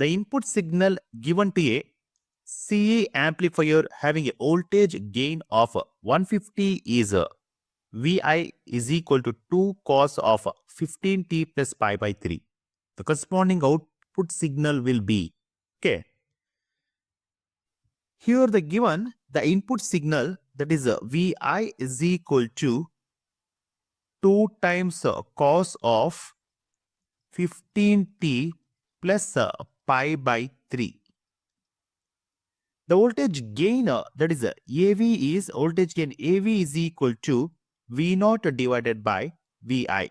the input signal given to a CE amplifier having a voltage gain of 150 is Vi is equal to 2 cos of 15t plus pi by 3. The corresponding output signal will be, okay. Here the input signal, that is Vi is equal to 2 times cos of 15t plus pi by 3. The voltage gain, that is AV is voltage gain AV is equal to V0 divided by Vi.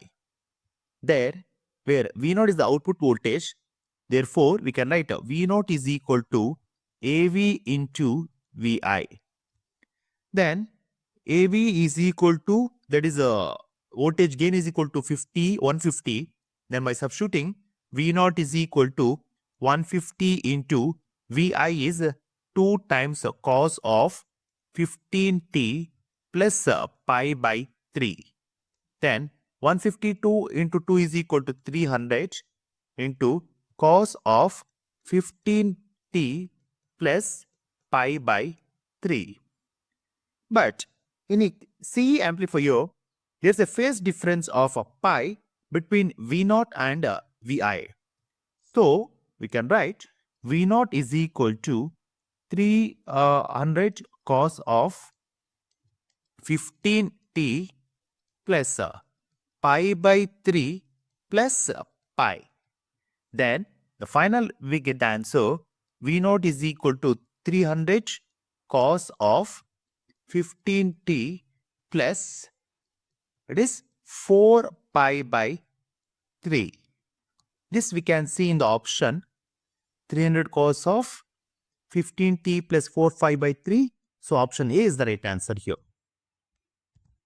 There, where V0 is the output voltage, therefore we can write V0 is equal to AV into Vi. Then AV is equal to, that is voltage gain is equal to 150. Then by substituting, V0 is equal to 150 into Vi is 2 times cos of 15t plus pi by 3. Then 152 into 2 is equal to 300 into cos of 15t plus pi by 3. But in a CE amplifier, there is a phase difference of pi between V0 and Vi. So we can write V0 is equal to 300 cos of 15t plus pi by 3 plus pi. Then the final we get the answer V0 is equal to 300 cos of 15t plus, it is 4 pi by 3. This we can see in the option 300 cos of 15t plus 4 pi by 3. So option A is the right answer here.